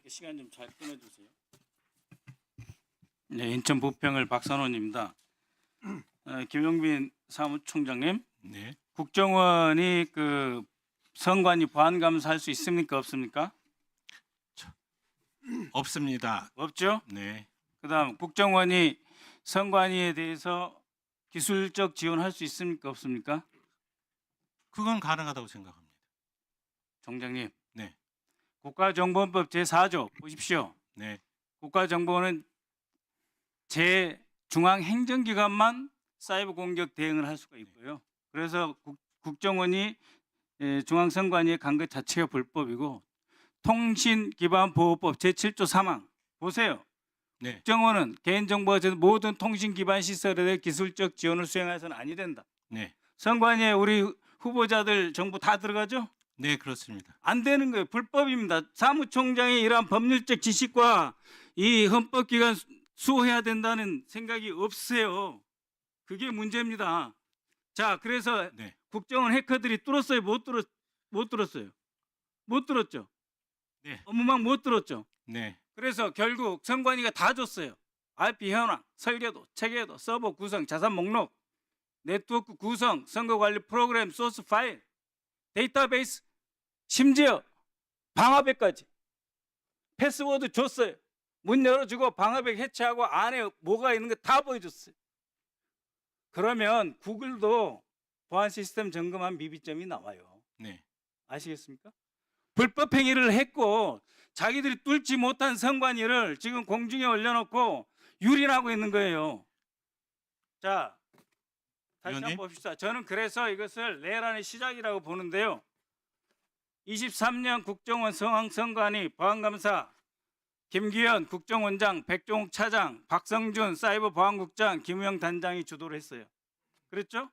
이렇게 시간 좀 잘 끊어주세요. 네, 인천 부평을 박선원입니다. 김용빈 사무총장님, 네. 국정원이 선관위 보안 감사할 수 있습니까, 없습니까? 없습니다. 없죠. 네. 그다음 국정원이 선관위에 대해서 기술적 지원할 수 있습니까, 없습니까? 그건 가능하다고 생각합니다. 총장님, 네. 국가정보원법 제4조 보십시오. 네. 국가정보는 중앙행정기관만 사이버 공격 대응을 할 수가 있고요. 그래서 국정원이 중앙선관위에 간 것 자체가 불법이고, 통신기반보호법 제7조 3항 보세요. 네. 국정원은 개인정보가 전 모든 통신기반 시설에 대해 기술적 지원을 수행해서는 아니 된다. 네. 선관위에 우리 후보자들 정보 다 들어가죠? 네, 그렇습니다. 안 되는 거예요. 불법입니다. 사무총장의 이러한 법률적 지식과 이 헌법기관 수호해야 된다는 생각이 없으세요. 그게 문제입니다. 자, 그래서 네. 국정원 해커들이 뚫었어요? 못 뚫었어요? 못 들었죠? 네. 업무망 못 들었죠? 네. 그래서 결국 선관위가 다 줬어요. IP 현황, 설계도, 체계도, 서버 구성, 자산 목록, 네트워크 구성, 선거관리 프로그램, 소스 파일, 데이터베이스, 심지어 방화벽까지 패스워드 줬어요. 문 열어주고 방화벽 해체하고 안에 뭐가 있는 거 다 보여줬어요. 그러면 구글도 보안 시스템 점검한 미비점이 나와요. 네. 아시겠습니까? 불법 행위를 했고 자기들이 뚫지 못한 선관위를 지금 공중에 올려놓고 유린하고 있는 거예요. 자, 다시 위원님? 한번 봅시다. 저는 그래서 이것을 내란의 시작이라고 보는데요. 23년 국정원 선관위 보안감사 김기현 국정원장, 백종욱 차장, 박성준 사이버 보안국장, 김우영 단장이 주도를 했어요. 그랬죠?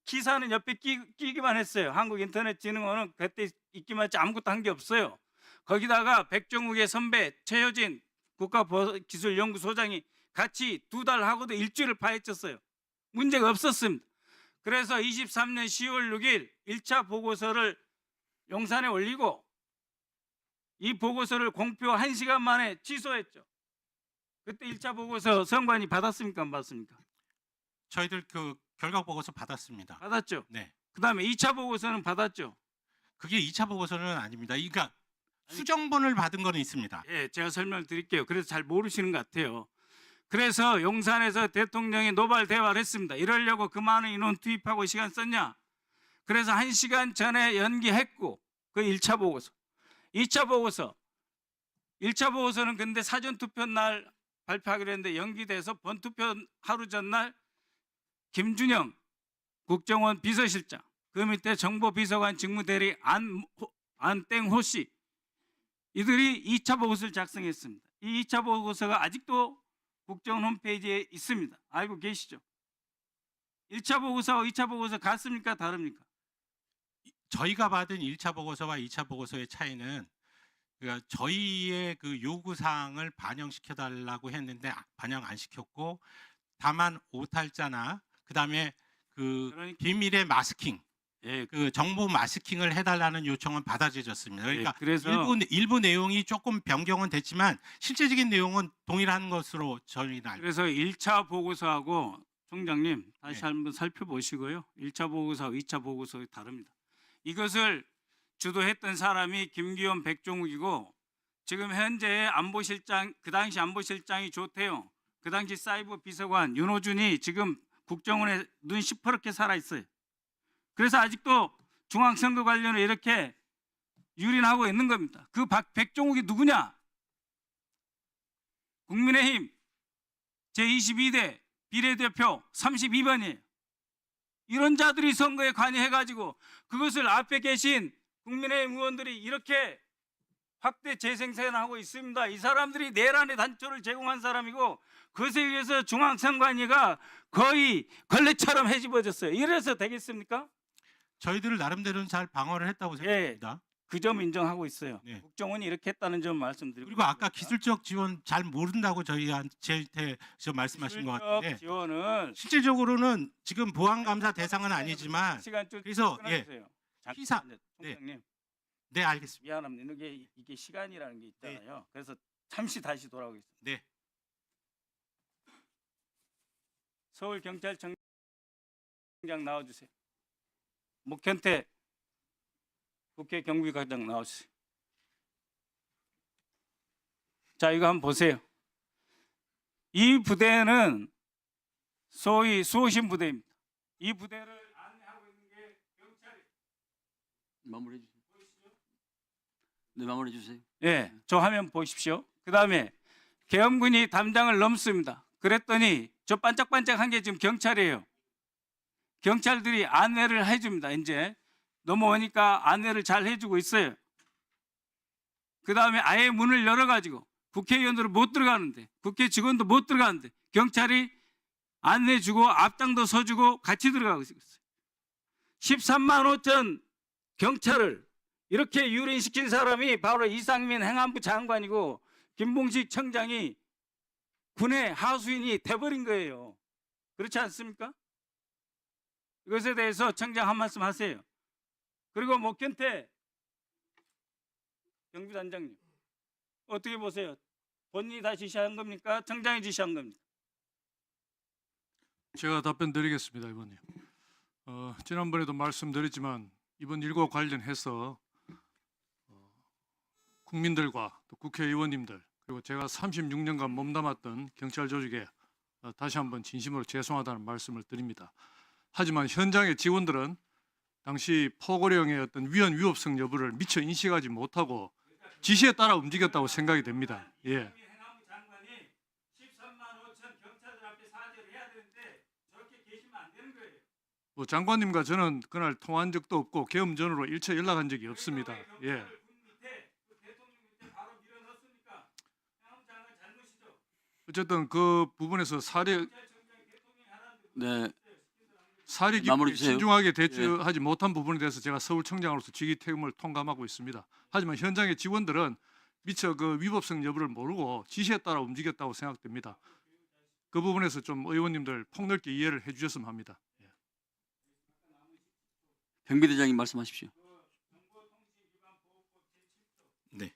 기사는 옆에 끼기만 했어요. 한국인터넷진흥원은 그때 있기만 했지 아무것도 한 게 없어요. 거기다가 백종욱의 선배 최효진 국가기술연구소장이 같이 2달 하고도 일주일을 파헤쳤어요. 문제가 없었습니다. 그래서 23년 10월 6일 1차 보고서를 용산에 올리고 이 보고서를 공표 1시간 만에 취소했죠. 그때 1차 보고서 선관위 받았습니까, 안 받았습니까? 저희들 그 결과 보고서 받았습니다. 받았죠. 네. 그다음에 2차 보고서는 받았죠. 그게 2차 보고서는 아닙니다. 그러니까 수정본을 받은 거는 있습니다. 예, 제가 설명을 드릴게요. 그래서 잘 모르시는 것 같아요. 그래서 용산에서 대통령이 노발 대화를 했습니다. 이러려고 그 많은 인원 투입하고 시간 썼냐? 그래서 1시간 전에 연기했고 그 1차 보고서. 2차 보고서. 1차 보고서는 근데 사전투표 날 발표하기로 했는데 연기돼서 본투표 하루 전날 김준영 국정원 비서실장, 그 밑에 정보비서관 직무대리 안땡호 씨, 이들이 2차 보고서를 작성했습니다. 이 2차 보고서가 아직도 국정원 홈페이지에 있습니다. 알고 계시죠? 1차 보고서와 2차 보고서 같습니까? 다릅니까? 저희가 받은 1차 보고서와 2차 보고서의 차이는 그러니까 저희의 그 요구 사항을 반영시켜 달라고 했는데 반영 안 시켰고, 다만 오탈자나 그다음에 그 그러니까- 비밀의 마스킹, 예, 그 정보 마스킹을 해달라는 요청은 받아들여졌습니다. 그러니까 예, 그래서 일부 내용이 조금 변경은 됐지만 실제적인 내용은 동일한 것으로 저희는 알고. 그래서 1차 보고서하고 총장님 다시 네. 한번 살펴보시고요. 1차 보고서하고 2차 보고서 다릅니다. 이것을 주도했던 사람이 김기현, 백종욱이고 지금 현재 안보실장, 그 당시 안보실장이 조태용, 그 당시 사이버 비서관 윤호준이 지금 국정원에 눈 시퍼렇게 살아 있어요. 그래서 아직도 중앙선거 관련으로 이렇게 유린하고 있는 겁니다. 그 백종욱이 누구냐? 국민의힘 제22대 비례대표 32번이에요. 이런 자들이 선거에 관여해가지고 그것을 앞에 계신 국민의힘 의원들이 이렇게 확대 재생산하고 있습니다. 이 사람들이 내란의 단초를 제공한 사람이고 그것에 의해서 중앙선관위가 거의 걸레처럼 헤집어졌어요. 이래서 되겠습니까? 저희들을 나름대로는 잘 방어를 했다고 생각합니다. 그 점 인정하고 있어요. 네. 국정원이 이렇게 했다는 점 말씀드리고 그리고 아까 있습니다. 기술적 지원 잘 모른다고 저희한테 말씀하신 것 같은데, 기술적 지원은 실질적으로는 지금 보안 감사 대상은 아니지만 시간 좀 그래서 끊어주세요. 피사- 잠깐만요, 총장님. 네, 알겠습니다. 미안합니다. 이게 시간이라는 게 있잖아요. 그래서 잠시 다시 돌아오겠습니다. 네. 서울경찰청장 나와주세요. 목현태 국회 경비과장 나와주세요. 자, 이거 한번 보세요. 이 부대는 소위 수호신 부대입니다. 이 부대를 안내하고 있는 게 경찰이. 마무리해 주세요. 네, 마무리해 주세요. 예, 저 화면 보십시오. 그 다음에 계엄군이 담장을 넘습니다. 그랬더니 저 반짝반짝한 게 지금 경찰이에요. 경찰들이 안내를 해줍니다. 이제 넘어오니까 안내를 잘 해주고 있어요. 그 다음에 아예 문을 열어가지고 국회의원들은 못 들어가는데, 국회 직원도 못 들어가는데 경찰이 안내주고 앞장도 서주고 같이 들어가고 있어요. 13만 5천 경찰을 이렇게 유린시킨 사람이 바로 이상민 행안부 장관이고 김봉식 청장이 군의 하수인이 돼버린 거예요. 그렇지 않습니까? 이것에 대해서 청장 한 말씀 하세요. 그리고 목현태 경비단장님 어떻게 보세요? 본인이 다 지시한 겁니까? 청장이 지시한 겁니까? 제가 답변 드리겠습니다, 의원님. 지난번에도 말씀드렸지만 이번 일과 관련해서 국민들과 또 국회의원님들 그리고 제가 36년간 몸담았던 경찰 조직에 다시 한번 진심으로 죄송하다는 말씀을 드립니다. 하지만 현장의 직원들은 당시 포고령의 어떤 위헌 위법성 여부를 미처 인식하지 못하고 지시에 따라 움직였다고 생각이 됩니다. 예. 행안부 장관이 13만 5천 경찰들 앞에 사죄를 해야 되는데 저렇게 계시면 안 되는 거예요. 뭐 장관님과 저는 그날 통화한 적도 없고 계엄 전후로 일체 연락한 적이 없습니다. 예. 어쨌든 그 부분에서 네, 사리 마무리 깊게 주세요. 신중하게 대처하지 못한 부분에 대해서 제가 서울청장으로서 직위 책임을 통감하고 있습니다. 하지만 현장의 직원들은 미처 그 위법성 여부를 모르고 지시에 따라 움직였다고 생각됩니다. 그 부분에서 좀 의원님들 폭넓게 이해를 해주셨으면 합니다. 경비대장님 말씀하십시오. 네.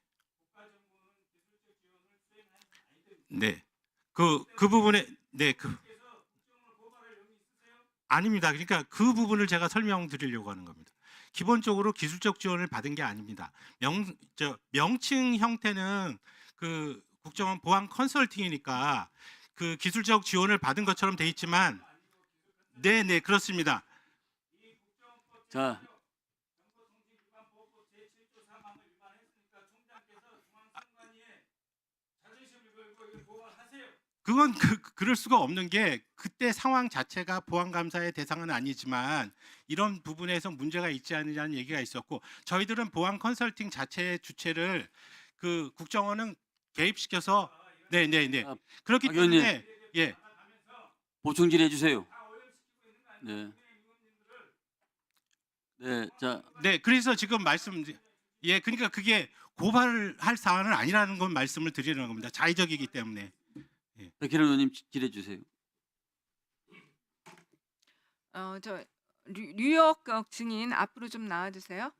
네. 그 부분에 아닙니다. 그러니까 그 부분을 제가 설명드리려고 하는 겁니다. 기본적으로 기술적 지원을 받은 게 아닙니다. 명칭 형태는 그 국정원 보안 컨설팅이니까 그 기술적 지원을 받은 것처럼 돼 있지만, 네, 그렇습니다. 자, 그건 그럴 수가 없는 게 그때 상황 자체가 보안 감사의 대상은 아니지만 이런 부분에서 문제가 있지 않느냐는 얘기가 있었고, 저희들은 보안 컨설팅 자체의 주체를 그 국정원은 개입시켜서 네. 그렇기 박 의원님. 때문에 예. 보충 질의해 주세요. 네. 네, 자, 네, 그래서 지금 그러니까 그게 고발할 사안은 아니라는 건 말씀을 드리는 겁니다. 자의적이기 때문에. 백혜련 의원님 질의해 주세요. 저 뉴욕 증인 앞으로 좀 나와주세요.